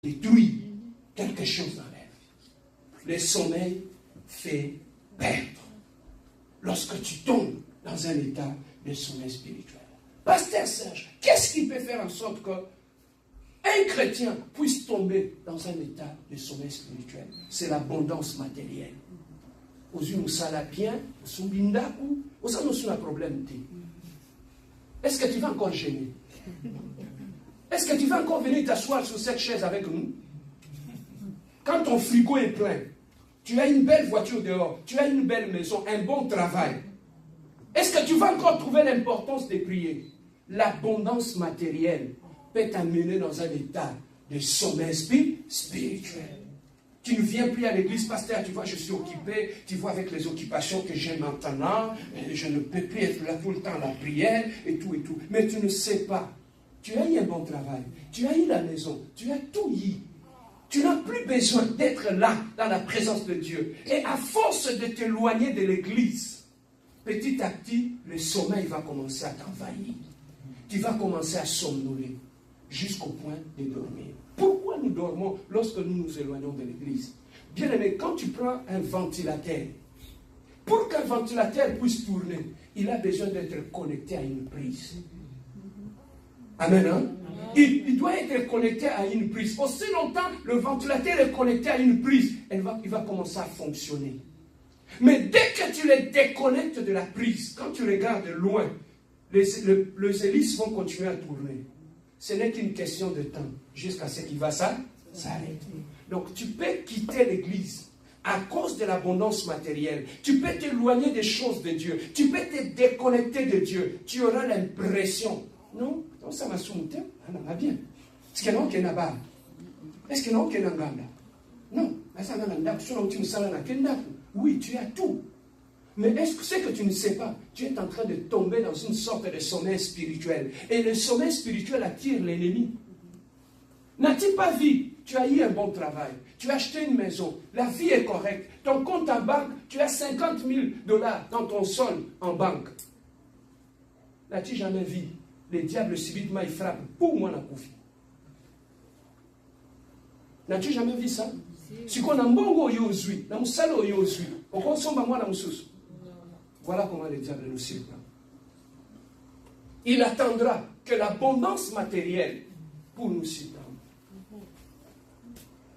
détruit quelque chose dans la vie. Le sommeil fait perdre. Lorsque tu tombes dans un état de sommeil spirituel. Pasteur Serge, qu'est-ce qui peut faire en sorte qu'un chrétien puisse tomber dans un état de sommeil spirituel? C'est l'abondance matérielle. Aux yeux, nous sommes bien, nous sommes bindaku, nous sommes un problème. Est-ce que tu vas encore gêner? Est-ce que tu vas encore venir t'asseoir sur cette chaise avec nous? Quand ton frigo est plein, tu as une belle voiture dehors, tu as une belle maison, un bon travail. Est-ce que tu vas encore trouver l'importance de prier? L'abondance matérielle peut t'amener dans un état de sommeil spirituel. Tu ne viens plus à l'église, pasteur, tu vois, je suis occupé, tu vois, avec les occupations que j'ai maintenant, je ne peux plus être là tout le temps à la prière, et tout. Mais tu ne sais pas. Tu as eu un bon travail, tu as eu la maison, tu as tout eu. Tu n'as plus besoin d'être là, dans la présence de Dieu. Et à force de t'éloigner de l'église, petit à petit, le sommeil va commencer à t'envahir. Tu vas commencer à somnoler jusqu'au point de dormir. Pourquoi nous dormons lorsque nous nous éloignons de l'église? Bien aimé, quand tu prends un ventilateur, pour qu'un ventilateur puisse tourner, il a besoin d'être connecté à une prise. Amen, hein? Il doit être connecté à une prise. Aussi longtemps, le ventilateur est connecté à une prise, il va commencer à fonctionner. Mais dès que tu le déconnectes de la prise, quand tu regardes loin, les hélices vont continuer à tourner. Ce n'est qu'une question de temps, jusqu'à ce qu'il va s'arrêter. Donc tu peux quitter l'église à cause de l'abondance matérielle. Tu peux t'éloigner des choses de Dieu. Tu peux te déconnecter de Dieu. Tu auras l'impression, non, ça m'a soumis, ça va bien. Est-ce qu'il y a un qui est là-bas? Est-ce qu'il y a un qui est là-bas? Non, oui, tu as tout. Mais est-ce que c'est que tu ne sais pas? Tu es en train de tomber dans une sorte de sommeil spirituel. Et le sommeil spirituel attire l'ennemi. N'as-tu pas vu? Tu as eu un bon travail. Tu as acheté une maison. La vie est correcte. Ton compte en banque, tu as 50 000 $ dans ton solde en banque. N'as-tu jamais vu? Le diable subitement il frappe. Pour moi, la confie. N'as-tu jamais vu ça? Si on a un bon yozui, na musalo yozui, on consomme moi la mususu. Voilà comment le diable nous surprend. Il attendra que l'abondance matérielle pour nous surprendre.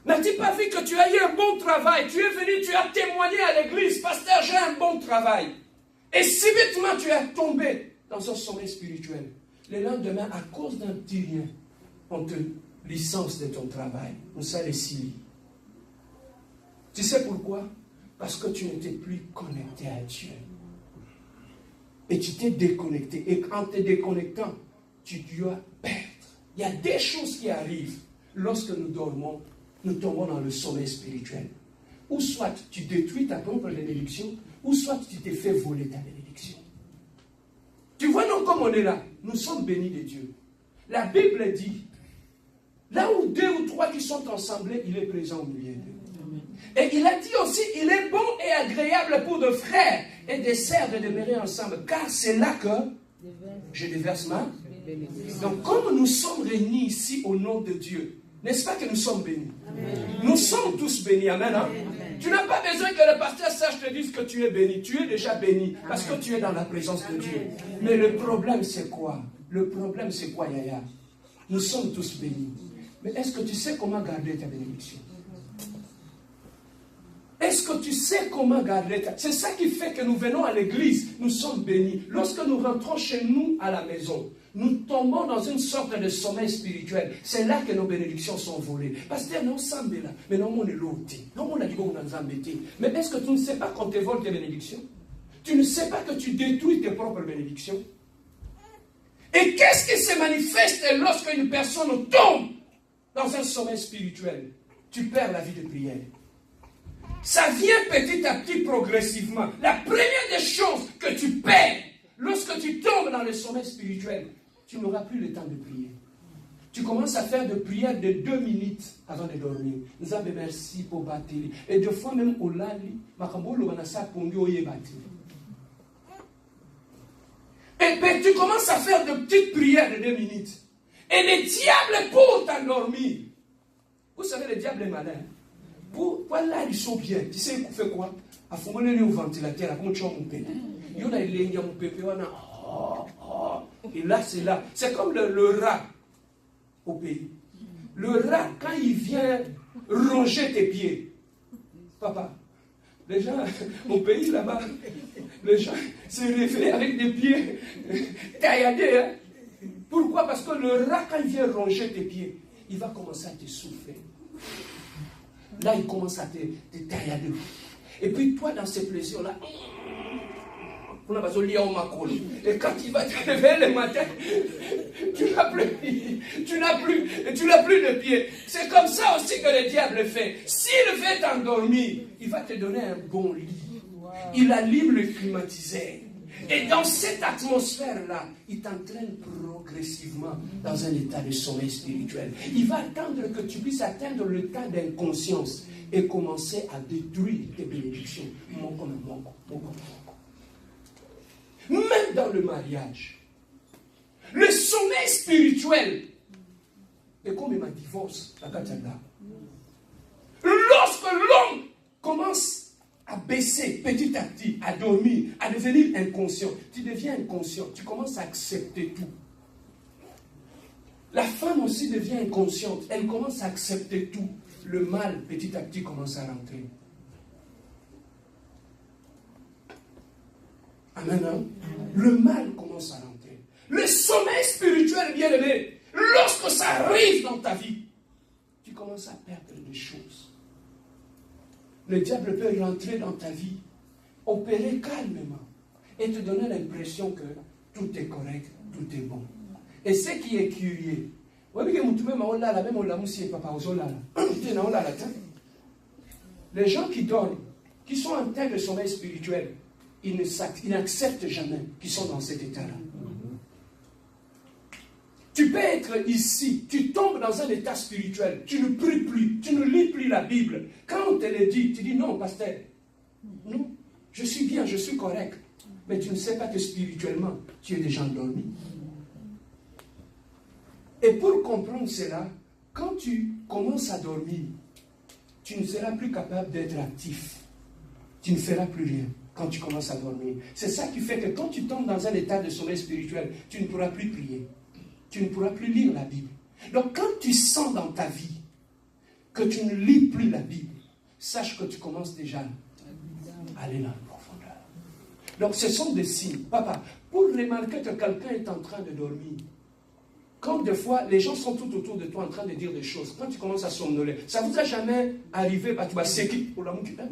N'as-tu pas vu que tu as eu un bon travail? Tu es venu, tu as témoigné à l'église, pasteur, j'ai un bon travail. Et subitement tu es tombé dans un sommeil spirituel. Le lendemain, à cause d'un petit rien, on te licence de ton travail. On s'est les Tu sais pourquoi? Parce que tu n'étais plus connecté à Dieu. Et tu t'es déconnecté. Et en te déconnectant, tu dois perdre. Il y a des choses qui arrivent lorsque nous dormons, nous tombons dans le sommeil spirituel. Ou soit tu détruis ta propre bénédiction, ou soit tu t'es fait voler ta bénédiction. Tu vois, nous, comme on est là, nous sommes bénis de Dieu. La Bible dit, là où 2 ou 3 qui sont ensemblés, il est présent au milieu d'eux. Et il a dit aussi, il est bon et agréable pour de frères et des sœurs de demeurer ensemble, car c'est là que je déverse ma. Donc comme nous sommes réunis ici au nom de Dieu, n'est-ce pas que nous sommes bénis? Amen. Nous sommes tous bénis, amen, hein? Amen. Tu n'as pas besoin que le pasteur Serge te dise que tu es béni, tu es déjà béni, parce que tu es dans la présence de Dieu. Mais le problème c'est quoi? Le problème c'est quoi, Yaya? Nous sommes tous bénis. Mais est-ce que tu sais comment garder ta bénédiction? Est-ce que tu sais comment garder ta... C'est ça qui fait que nous venons à l'église, nous sommes bénis. Lorsque nous rentrons chez nous à la maison, nous tombons dans une sorte de sommeil spirituel. C'est là que nos bénédictions sont volées. Parce que nous sommes là, mais non, on est l'auté. Non, on a dit qu'on nous a embêtés. Mais est-ce que tu ne sais pas qu'on te vole tes bénédictions? Tu ne sais pas que tu détruis tes propres bénédictions? Et qu'est-ce qui se manifeste lorsque une personne tombe dans un sommeil spirituel? Tu perds la vie de prière. Ça vient petit à petit, progressivement. La première des choses que tu perds, lorsque tu tombes dans le sommeil spirituel, tu n'auras plus le temps de prier. Tu commences à faire des prières de 2 minutes avant de dormir. Nous avons merci pour batterie. Et des fois même au lali, et puis tu commences à faire de petites prières de 2 minutes. Et le diable pour t'endormir. Vous le diable est malin. Voilà, ils sont bien. Tu sais, il fait quoi? À fond, on est au ventilateur, à fond, tu as mon pépé. Il y a mon pépé, et là, c'est là. C'est comme le rat au pays. Le rat, quand il vient ronger tes pieds, papa, les gens, au pays là-bas, les gens se réveillent avec des pieds tailladés. Hein? Pourquoi? Parce que le rat, quand il vient ronger tes pieds, il va commencer à te souffler. Là, il commence à te taillader. Et puis, toi, dans ces plaisirs-là, et quand il va te réveiller le matin, tu n'as plus de pied. C'est comme ça aussi que le diable fait. S'il veut t'endormir, il va te donner un bon lit. Il allume le climatiseur. Et dans cette atmosphère-là, il t'entraîne progressivement dans un état de sommeil spirituel. Il va attendre que tu puisses atteindre le l'état d'inconscience et commencer à détruire tes bénédictions. Même dans le mariage, le sommeil spirituel est comme un divorce. Lorsque l'homme commence à baisser petit à petit, à dormir, à devenir inconscient, tu deviens inconscient, tu commences à accepter tout. La femme aussi devient inconsciente, elle commence à accepter tout. Le mal, petit à petit, commence à rentrer. Amen. Hein? Le mal commence à rentrer. Le sommeil spirituel, bien aimé, lorsque ça arrive dans ta vie, tu commences à perdre des choses. Le diable peut rentrer dans ta vie, opérer calmement et te donner l'impression que tout est correct, tout est bon. Et ce qui est curieux, les gens qui dorment, qui sont en terre de sommeil spirituel, ils n'acceptent jamais qu'ils sont dans cet état-là. Tu peux être ici, tu tombes dans un état spirituel, tu ne pries plus, tu ne lis plus la Bible. Quand on te le dit, tu dis non, pasteur, non, je suis bien, je suis correct. Mais tu ne sais pas que spirituellement, tu es déjà endormi. Et pour comprendre cela, quand tu commences à dormir, tu ne seras plus capable d'être actif. Tu ne feras plus rien quand tu commences à dormir. C'est ça qui fait que quand tu tombes dans un état de sommeil spirituel, tu ne pourras plus prier. Tu ne pourras plus lire la Bible. Donc quand tu sens dans ta vie que tu ne lis plus la Bible, sache que tu commences déjà à aller dans la profondeur. Donc ce sont des signes. Papa, pour remarquer que quelqu'un est en train de dormir, quand des fois les gens sont tout autour de toi en train de dire des choses, quand tu commences à somnoler, ça ne vous a jamais arrivé, tu vas séquer pour l'amour qui t'aime.